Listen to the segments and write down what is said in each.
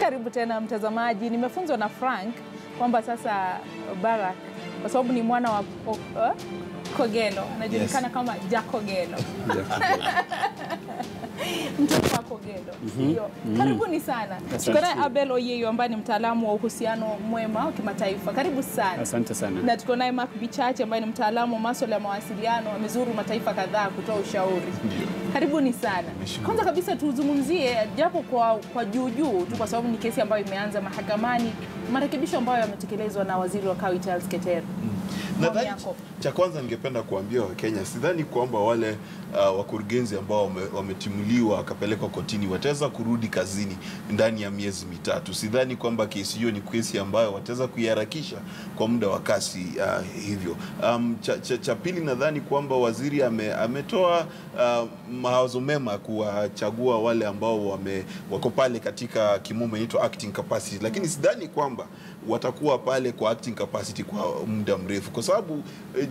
Karibu tena mtazamaji. Nimefunzwa na Frank kwamba sasa Barack, kwa sababu ni mwana wa Kogelo, anajulikana kama Jakogelo. Mtoto wa Kogelo. Sio. Karibuni sana. Tuko naye Abel Oyeyo ambaye ni mtaalamu wa uhusiano mwema wa kimataifa. Karibu sana. Asante sana. Na tuko naye Mark Bichache ambaye ni mtaalamu wa masuala ya mawasiliano, amezuru mataifa kadhaa kutoa ushauri. Karibuni sana. Kwanza kabisa tuzungumzie japo kwa juu tu, kwa sababu ni kesi ambayo imeanza mahakamani, marekebisho ambayo yametekelezwa na waziri wa kawi Charles Keter. Nadhani cha kwanza ningependa kuambia Wakenya, sidhani kwamba wale wakurugenzi ambao wametimuliwa wakapelekwa kotini wataweza kurudi kazini ndani ya miezi mitatu. Sidhani kwamba kesi hiyo ni kesi ambayo wataweza kuiharakisha kwa muda wa kasi hivyo. Cha pili, nadhani kwamba waziri ametoa mawazo mema kuwachagua wale ambao wako pale katika kimombo inaitwa acting capacity, lakini sidhani kwamba watakuwa pale kwa acting capacity kwa muda mrefu, kwa sababu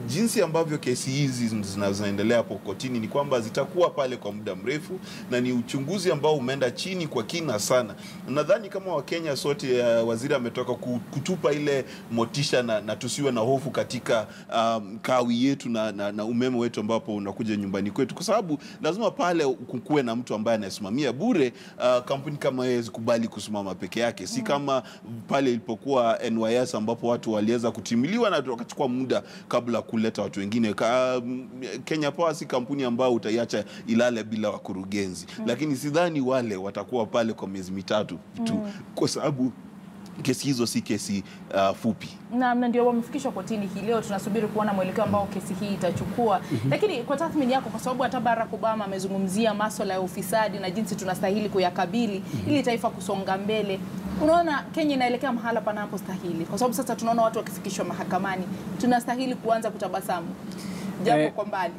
jinsi ambavyo kesi hizi zinazoendelea hapo kotini ni kwamba zitakuwa pale kwa muda mrefu, na ni uchunguzi ambao umeenda chini kwa kina sana. Nadhani kama Wakenya sote, waziri ametoka kutupa ile motisha na tusiwe na hofu katika kawi yetu na umeme wetu ambapo unakuja nyumbani kwetu, kwa sababu lazima pale kukuwe na mtu ambaye anasimamia bure. Kampuni kama yeye zikubali kusimama peke yake, si kama pale ilipokuwa NYS ambapo watu waliweza kutimiliwa na wakachukua muda kabla kuleta watu wengine. Kenya Power si kampuni ambayo utaiacha ilale bila wakurugenzi, lakini sidhani wale watakuwa pale kwa miezi mitatu tu, kwa sababu kesi hizo si kesi fupi. Na ndio wamefikishwa kotini hii leo, tunasubiri kuona mwelekeo ambao kesi hii itachukua. Lakini kwa tathmini yako, kwa sababu hata Barack Obama amezungumzia masuala ya ufisadi na jinsi tunastahili kuyakabili ili taifa kusonga mbele, unaona Kenya inaelekea mahala panapostahili? Kwa sababu sasa tunaona watu wakifikishwa mahakamani, tunastahili kuanza kutabasamu japo kwa mbali.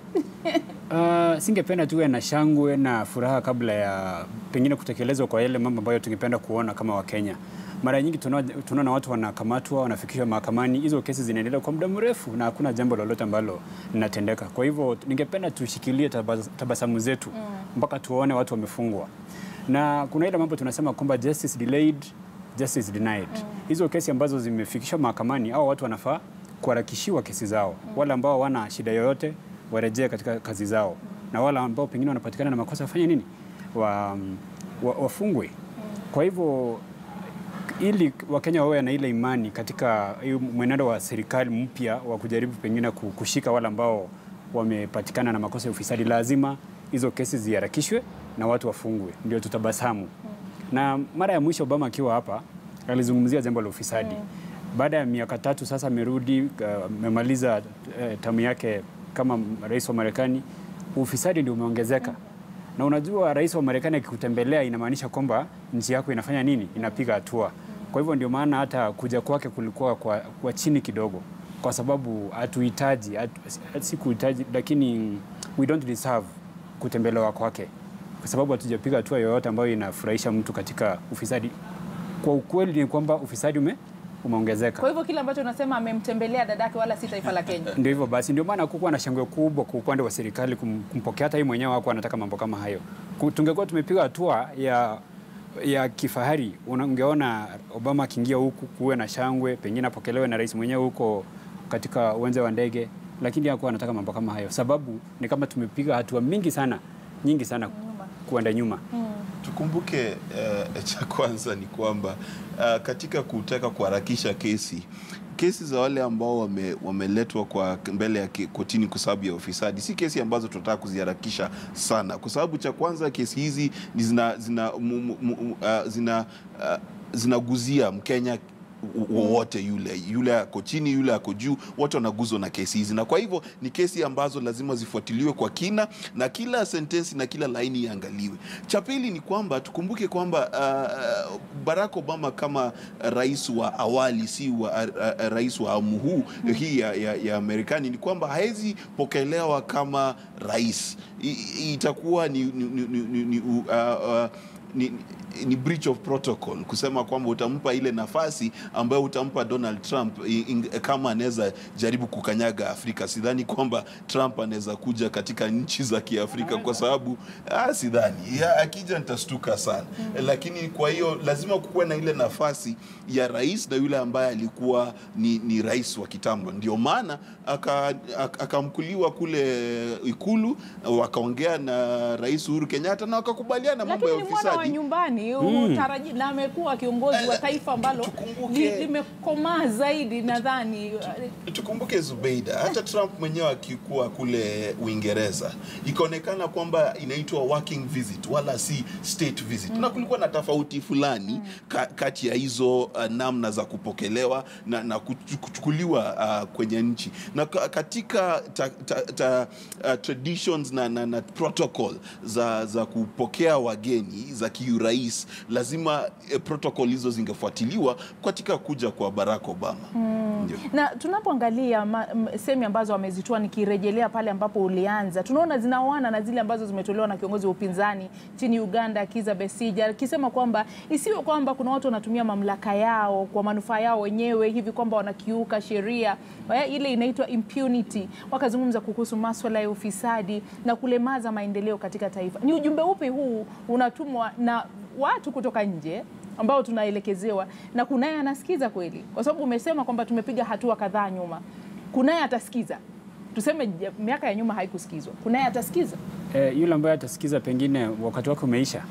Singependa tuwe na shangwe na furaha kabla ya pengine kutekelezwa kwa yale mambo ambayo tungependa kuona kama Wakenya. Mara nyingi tunaona watu wanakamatwa, wanafikishwa mahakamani, hizo kesi zinaendelea kwa muda mrefu na hakuna jambo lolote ambalo linatendeka. Kwa hivyo ningependa tushikilie tabasamu zetu mpaka tuone watu wamefungwa. Na kuna ile mambo tunasema kwamba justice delayed, justice denied. Hizo kesi ambazo zimefikishwa mahakamani, hao watu wanafaa kuharakishiwa kesi zao. Wale ambao wana shida yoyote warejee katika kazi zao, na wale ambao pengine wanapatikana na makosa wafanye nini? Wafungwe. Kwa hivyo ili Wakenya wawe na ile imani katika mwenendo wa serikali mpya wa kujaribu pengine kushika wale ambao wamepatikana na makosa ya ufisadi, lazima hizo kesi ziharakishwe na watu wafungwe, ndio tutabasamu. Na mara ya mwisho Obama akiwa hapa alizungumzia jambo la ufisadi. Baada ya miaka 3 sasa amerudi, amemaliza tamu yake kama rais wa Marekani, ufisadi ndio umeongezeka. Na unajua rais wa Marekani akikutembelea inamaanisha kwamba nchi yako inafanya nini? Inapiga hatua. Kwa hivyo ndio maana hata kuja kwake kulikuwa kwa chini kidogo, kwa sababu hatuhitaji, si kuhitaji, lakini we don't deserve kutembelewa kwake, kwa sababu hatujapiga hatua yoyote ambayo inafurahisha mtu katika ufisadi. Kwa ukweli ni kwamba ufisadi umeongezeka. Kwa hivyo kile ambacho unasema amemtembelea dadake wala si taifa la Kenya. Ndio hivyo basi, ndio maana kukuwa na shangwe kubwa kwa upande wa serikali kumpokea. Hata yeye mwenyewe hakuwa anataka mambo kama hayo. Tungekuwa tumepiga hatua ya kifahari, ungeona Obama akiingia huku kuwe na shangwe, pengine apokelewe na rais mwenyewe huko katika uwanja wa ndege, lakini hakuwa anataka mambo kama hayo. Sababu ni kama tumepiga hatua nyingi sana kuenda nyuma. Tukumbuke cha kwanza ni kwamba katika kutaka kuharakisha kesi za wale ambao wameletwa kwa mbele ya kotini kwa sababu ya ufisadi si kesi ambazo tunataka kuziharakisha sana, kwa sababu cha kwanza kesi hizi zinaguzia Mkenya wote, yule ako chini, yule ako juu, wote wanaguzwa na kesi hizi, na kwa hivyo ni kesi ambazo lazima zifuatiliwe kwa kina na kila sentensi na kila laini iangaliwe. Cha pili ni kwamba tukumbuke kwamba Barack Obama kama rais wa awali, si rais wa awamu huu hii ya Marekani, ni kwamba haezi pokelewa kama rais. Itakuwa ni breach of protocol kusema kwamba utampa ile nafasi ambayo utampa Donald Trump kama anaweza jaribu kukanyaga Afrika. Sidhani kwamba Trump anaweza kuja katika nchi za Kiafrika kwa sababu sidhani. Akija nitastuka sana. Lakini kwa hiyo lazima kukuwe na ile nafasi ya rais na yule ambaye alikuwa ni rais wa kitambo. Ndio maana akamkuliwa kule Ikulu, wakaongea na Rais Uhuru Kenyatta na wakakubaliana mambo ya ufisadi. Lakini ni mwana wa nyumbani utaraji na amekuwa kiongozi wa taifa ambalo limekomaa zaidi nadhani. Tukumbuke Zubeida, hata Trump mwenyewe akikuwa kule Uingereza ikaonekana kwamba inaitwa working visit wala si state visit. Na kulikuwa na tofauti fulani kati ya hizo namna za kupokelewa na kuchukuliwa kwenye nchi. Na katika traditions na protocol za kupokea wageni za kiurais, lazima protocol hizo zingefuatiliwa katika kuja kwa Barack Obama. Na tunapoangalia semi ambazo wamezitoa, nikirejelea pale ambapo ulianza, tunaona zinaoana na zile ambazo zimetolewa na kiongozi wa upinzani nchini Uganda Kizza Besigye, akisema kwamba isiwe kwamba kuna watu wanatumia mamlaka yao kwa manufaa yao wenyewe hivi kwamba wanakiuka sheria ile inaitwa impunity. Wakazungumza kuhusu masuala ya ufisadi na kulemaza maendeleo katika taifa. Ni ujumbe upi huu unatumwa na watu kutoka nje ambao tunaelekezewa, na kunaye anasikiza kweli? Kwa sababu umesema kwamba tumepiga hatua kadhaa nyuma. Kunaye atasikiza? Tuseme miaka ya nyuma haikusikizwa. Kunaye atasikiza? Yule ambaye atasikiza pengine wakati wake umeisha.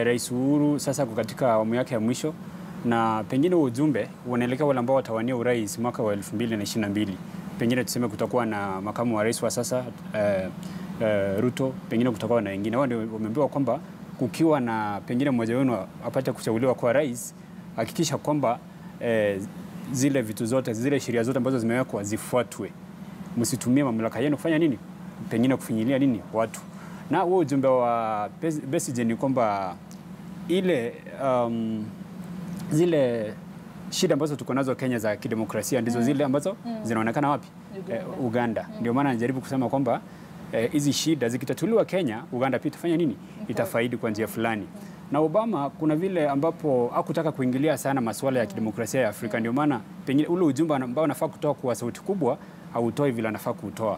Rais Uhuru sasa katika awamu yake ya mwisho, na pengine ujumbe unaelekea wale ambao watawania urais mwaka wa 2022. Pengine tuseme kutakuwa na makamu wa rais wa sasa Ruto, pengine kutakuwa na wengine. Wao ndio wameambiwa kwamba kukiwa na pengine mmoja wenu apate kuchaguliwa kwa rais, hakikisha kwamba zile vitu zote, zile sheria zote ambazo zimewekwa zifuatwe. Msitumie mamlaka yenu kufanya nini? Pengine kufinyilia nini watu. Na huo ujumbe wa Besigye ni kwamba ile zile shida ambazo tuko nazo Kenya za kidemokrasia ndizo zile ambazo zinaonekana wapi? Uganda. Ndio maana anajaribu kusema kwamba hizi shida zikitatuliwa Kenya, Uganda pia itafanya nini? Itafaidi kwa njia fulani. Na Obama kuna vile ambapo hakutaka kuingilia sana masuala ya kidemokrasia ya Afrika. Ndio maana pengine ule ujumbe ambao anafaa kutoa kwa sauti kubwa hautoi vile anafaa kutoa.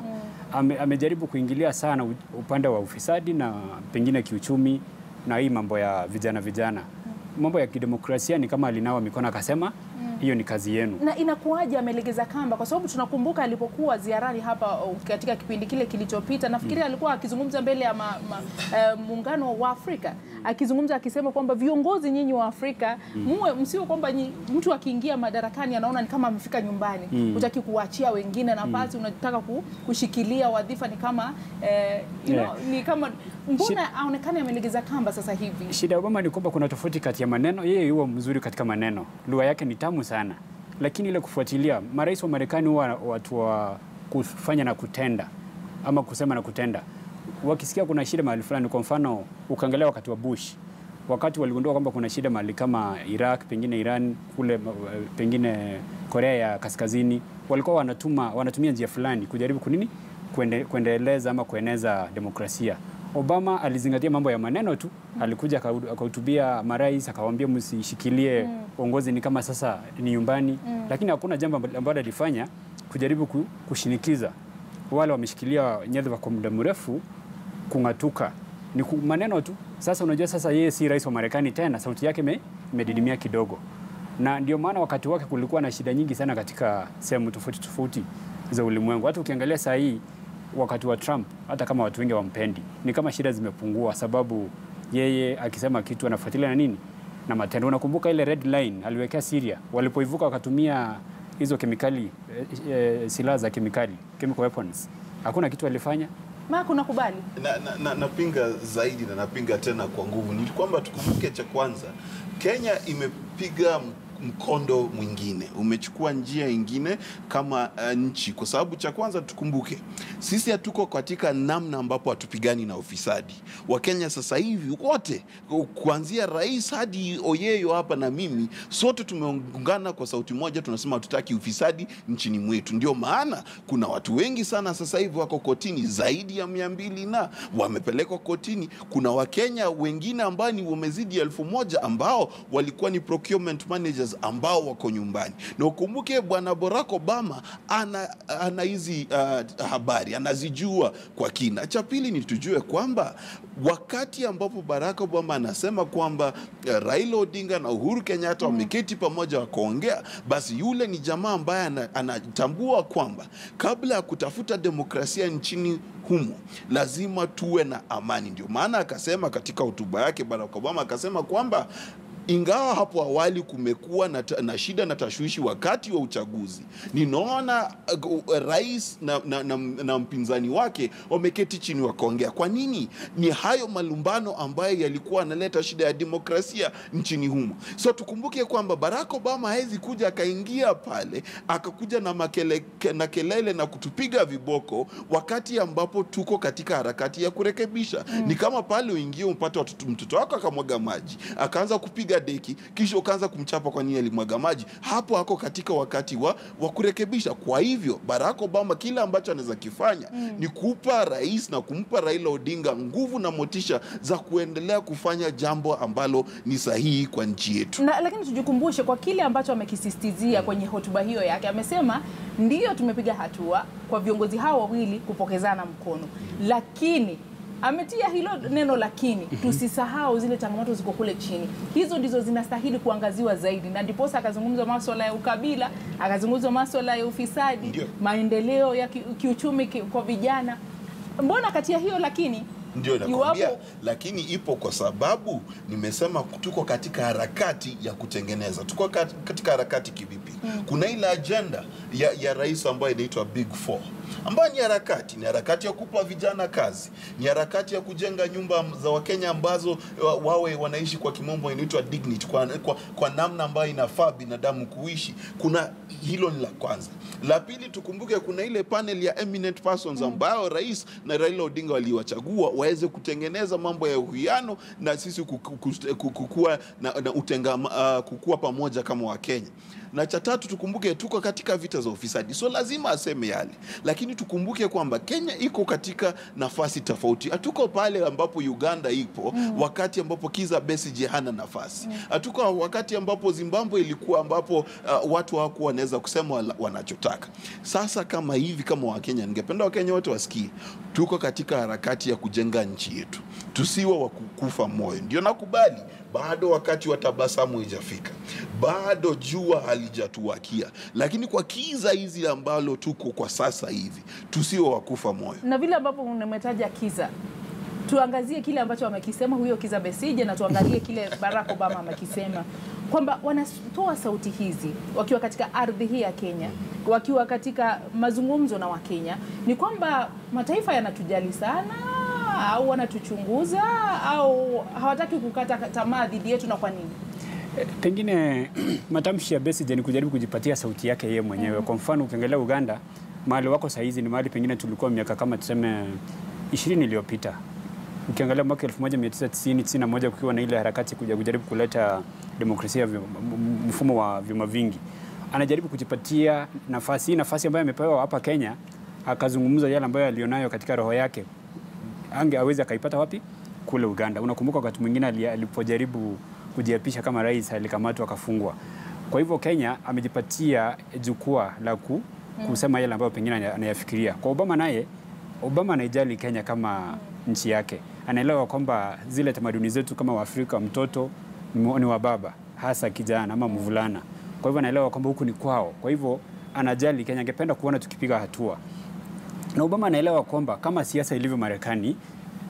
Amejaribu kuingilia sana upande wa ufisadi na pengine kiuchumi na hii mambo ya vijana. Mambo ya kidemokrasia ni kama alinawa mikono akasema hiyo ni kazi yenu. Na inakuwaje amelegeza kamba? Kwa sababu tunakumbuka alipokuwa ziarani hapa katika kipindi kile kilichopita, nafikiri alikuwa akizungumza mbele ya muungano wa Afrika, akizungumza akisema kwamba viongozi nyinyi wa Afrika msio kwamba mtu akiingia madarakani anaona ni kama amefika nyumbani. Hutaki kuachia wengine nafasi, unataka kushikilia wadhifa, ni kama ni kama mbona aonekane amelegeza kamba sasa hivi? Shida Obama ni kwamba kuna tofauti kati ya maneno. Yeye yuko mzuri katika maneno, lugha yake ni tamu sana, lakini ile kufuatilia, marais wa Marekani huwa watu wa kufanya na kutenda, ama kusema na kutenda. Wakisikia kuna shida mahali fulani, kwa mfano ukaangalia wakati wa Bush, wakati waligundua kwamba kuna shida mahali kama Iraq, pengine Iran, kule pengine Korea ya Kaskazini, walikuwa wanatumia njia fulani kujaribu kuendeleza ama kueneza demokrasia. Obama alizingatia mambo ya maneno tu, alikuja akahutubia marais akawaambia msishikilie uongozi ni kama sasa ni nyumbani, lakini hakuna jambo ambalo alifanya kujaribu kushinikiza wale wameshikilia nyadhifa kwa muda mrefu kungatuka. Ni maneno tu. Sasa unajua sasa yeye si rais wa Marekani tena, sauti yake imedidimia kidogo. Na ndio maana wakati wake kulikuwa na shida nyingi sana katika sehemu tofauti za ulimwengu. Hata ukiangalia saa hii wakati wa Trump, hata kama watu wengi wampendi, ni kama shida zimepungua, sababu yeye akisema kitu anafuatilia na nini? Na matendo. Unakumbuka ile red line aliwekea Syria, walipoivuka wakatumia hizo kemikali, silaha za kemikali, chemical weapons. Hakuna kitu alifanya. Nakubali. Napinga zaidi na napinga tena kwa nguvu. Ni kwamba tukumbuke cha kwanza, Kenya imepiga mkondo mwingine, umechukua njia ingine kama nchi, kwa sababu cha kwanza tukumbuke sisi hatuko katika namna ambapo hatupigani na ufisadi. Wakenya sasa hivi wote kuanzia rais hadi Oyeyo hapa na mimi, sote tumeungana kwa sauti moja, tunasema hatutaki ufisadi nchini mwetu. Ndio maana kuna watu wengi sana sasa hivi wako kotini, zaidi ya 200 na wamepelekwa kotini. Kuna Wakenya wengine ambao ni wamezidi 1000 ambao walikuwa ni procurement managers ambao wako nyumbani. Na ukumbuke bwana Barack Obama ana hizi habari, anazijua kwa kina. Cha pili ni tujue kwamba wakati ambapo Barack Obama anasema kwamba Raila Odinga na Uhuru Kenyatta wameketi pamoja wakaongea, basi yule ni jamaa ambaye anatambua kwamba kabla ya kutafuta demokrasia nchini humo lazima tuwe na amani. Ndio maana akasema katika hotuba yake Barack Obama akasema kwamba ingawa hapo awali kumekuwa na shida na tashwishi wakati wa uchaguzi, ninaona rais na mpinzani wake wameketi chini wakaongea. Kwa nini? Ni hayo malumbano ambayo yalikuwa analeta shida ya demokrasia nchini humo. So tukumbuke kwamba Barack Obama hawezi kuja akaingia pale akakuja na kelele na kutupiga viboko wakati ambapo tuko katika harakati ya kurekebisha. Ni kama pale uingie upate mtoto wako akamwaga maji, akaanza kupiga deki, kisha ukaanza kumchapa kwa nini alimwaga maji. Hapo hako katika wakati wa kurekebisha. Kwa hivyo Barack Obama kila ambacho anaweza kifanya ni kupa rais na kumpa Raila Odinga nguvu na motisha za kuendelea kufanya jambo ambalo ni sahihi kwa nchi yetu. Lakini tujikumbushe kwa kile ambacho amekisisitizia kwenye hotuba hiyo yake. Amesema ndio tumepiga hatua kwa viongozi hao wawili kupokezana mkono, lakini ametia hilo neno lakini, tusisahau zile changamoto ziko kule chini. Hizo ndizo zinastahili kuangaziwa zaidi, na ndiposa akazungumza masuala ya ukabila, akazungumza masuala ya ufisadi, maendeleo ya kiuchumi kwa vijana. Mbona kati ya hiyo lakini? Ndio nakwambia, lakini ipo kwa sababu nimesema tuko katika harakati ya kutengeneza. Tuko katika harakati kivipi? Kuna ile agenda ya rais ambayo inaitwa Big Four, ambayo ni harakati ya kupa vijana kazi, ni harakati ya kujenga nyumba za Wakenya ambazo wawe wanaishi kwa kimombo inaitwa dignity, kwa namna ambayo inafaa binadamu kuishi. Kuna hilo ni la kwanza. La pili, tukumbuke kuna ile panel ya eminent persons ambao rais na Raila Odinga waliwachagua waweze kutengeneza mambo ya uwiano na sisi kukua kukua pamoja kama Wakenya. Na cha tatu, tukumbuke tuko katika vita za ufisadi, so lazima aseme yale. Lakini tukumbuke kwamba Kenya iko katika nafasi tofauti. Hatuko pale ambapo Uganda ipo wakati ambapo Kizza Besigye hana nafasi. Hatuko wakati ambapo Zimbabwe ilikuwa ambapo watu hawakuwa wanaweza kusema wanachotaka. Sasa kama hivi, kama Wakenya, ningependa Wakenya wote wasikie tuko katika harakati ya kujenga nchi yetu. Tusiwe wa kukufa moyo. Ndio nakubali bado wakati wa tabasamu haijafika, bado jua halijatuwakia, lakini kwa kiza hizi ambalo tuko kwa sasa hivi tusiwe wakufa moyo. Na vile ambapo umetaja Kizza, tuangazie kile ambacho amekisema huyo Kizza Besigye, na tuangalie kile Barack Obama amekisema, kwamba wanatoa sauti hizi wakiwa katika ardhi hii ya Kenya, wakiwa katika mazungumzo na Wakenya. Ni kwamba mataifa yanatujali sana, au wanatuchunguza, au hawataki kukata tamaa dhidi yetu? Na kwa nini? Pengine matamshi ya Besigye ni kujaribu kujipatia sauti yake yeye mwenyewe. Kwa mfano ukiangalia Uganda, mahali wako saa hizi ni mahali pengine tulikuwa miaka kama tuseme 20 iliyopita. Ukiangalia mwaka 1990-91 kukiwa na ile harakati kujaribu kuleta demokrasia, mfumo wa vyama vingi. Anajaribu kujipatia nafasi ambayo amepewa hapa Kenya, akazungumza yale ambayo alionayo katika roho yake. Aweze akaipata wapi? Kule Uganda. Unakumbuka wakati mwingine alipojaribu kujiapisha kama rais alikamatwa akafungwa. Kwa hivyo Kenya amejipatia jukwaa la kusema yale ambayo pengine anayafikiria. Kwa Obama naye, Obama anaijali Kenya kama nchi yake. Anaelewa kwamba zile tamaduni zetu kama Waafrika, mtoto ni wa baba, hasa kijana ama mvulana. Kwa hivyo anaelewa kwamba huku ni kwao. Kwa hivyo anajali Kenya, angependa kuona tukipiga hatua. Na Obama anaelewa kwamba kama siasa ilivyo Marekani,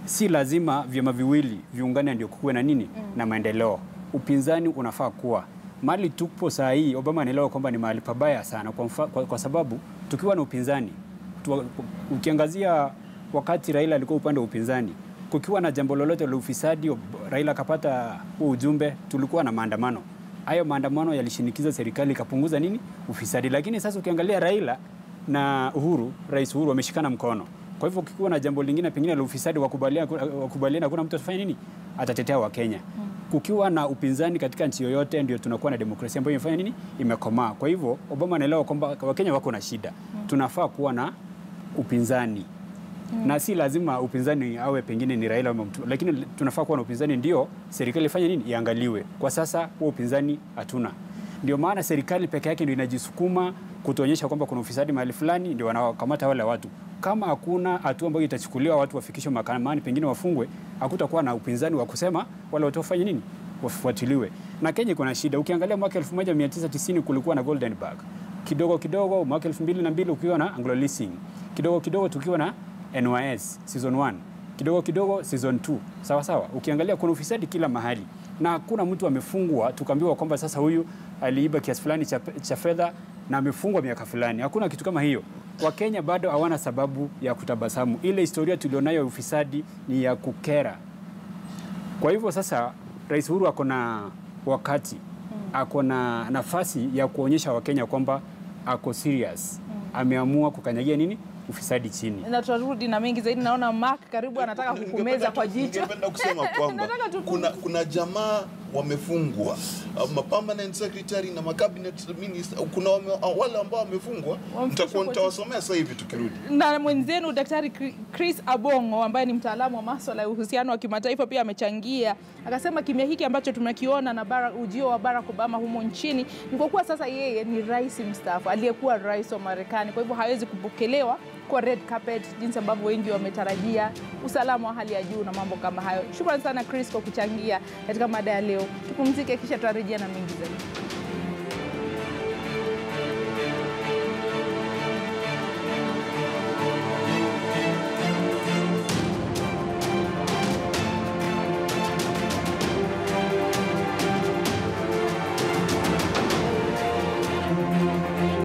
si lazima vyama viwili viungane ndio kuwe na nini na maendeleo. Upinzani unafaa kuwa mahali tupo saa hii. Obama anaelewa kwamba ni mahali pabaya sana kwa sababu tukiwa na upinzani, ukiangazia wakati Raila alikuwa upande wa upinzani, kukiwa na jambo lolote la ufisadi, Raila akapata ujumbe, tulikuwa na maandamano. hayo maandamano yalishinikiza serikali ikapunguza nini? Ufisadi. Lakini sasa ukiangalia Raila na Uhuru, Rais Uhuru wameshikana mkono. Kwa hivyo ukikuwa na jambo lingine pengine la ufisadi wakubaliana kuna mtu atafanya nini? Atatetea Wakenya. Kukiwa na upinzani katika nchi yoyote ndio tunakuwa na demokrasia ambayo imefanya nini? Imekomaa. Kwa hivyo Obama anaelewa kwamba Wakenya wako na shida. Tunafaa kuwa na upinzani. Na si lazima upinzani awe pengine ni Raila ama mtu, lakini tunafaa kuwa na upinzani ndio serikali ifanye nini? Iangaliwe. Kwa sasa huo upinzani hatuna. Ndio maana serikali peke yake ndio inajisukuma kutuonyesha kwamba kuna ufisadi mahali fulani, ndio wanawakamata wale watu. Kama hakuna hatua ambayo itachukuliwa watu wafikishwe mahakamani pengine wafungwe, hakutakuwa na upinzani wa kusema wale watu wafanye nini? Wafuatiliwe. Na Kenya kuna shida. Ukiangalia mwaka 1990 kulikuwa na Golden Bug. Kidogo kidogo mwaka 2002 ukiwa na Anglo Leasing. Kidogo kidogo tukiwa na NYS season 1. Kidogo kidogo season 2. Sawa sawa. Ukiangalia kuna ufisadi kila mahali. Na hakuna mtu amefungwa tukaambiwa kwamba sasa huyu aliiba kiasi fulani cha fedha na amefungwa miaka fulani. Hakuna kitu kama hiyo. Wakenya bado hawana sababu ya kutabasamu. Ile historia tulionayo ya ufisadi ni ya kukera. Kwa hivyo sasa Rais Uhuru ako na wakati, ako na nafasi ya kuonyesha Wakenya kwamba ako serious. Ameamua kukanyagia nini? Ufisadi chini. Na tutarudi na mengi zaidi. Naona Mark karibu anataka kukumeza kwa jicho. Ningependa kusema kwamba kuna jamaa wamefungwa, permanent secretary na cabinet minister, kuna wale ambao wamefungwa. Nitawasomea sasa hivi tukirudi. Na mwenzenu Daktari Chris Abongo ambaye ni mtaalamu wa masuala ya uhusiano wa kimataifa pia amechangia. Akasema kimya hiki ambacho tumekiona na ujio wa Barack Obama humo nchini ni kwa kuwa sasa yeye ni rais mstaafu aliyekuwa rais wa Marekani. Kwa hivyo hawezi kupokelewa kwa red carpet jinsi ambavyo wengi wametarajia, usalama wa hali ya juu na mambo kama hayo. Shukrani sana Chris kwa kuchangia katika mada ya leo. Tupumzike kisha tutarejea na mengi zaidi.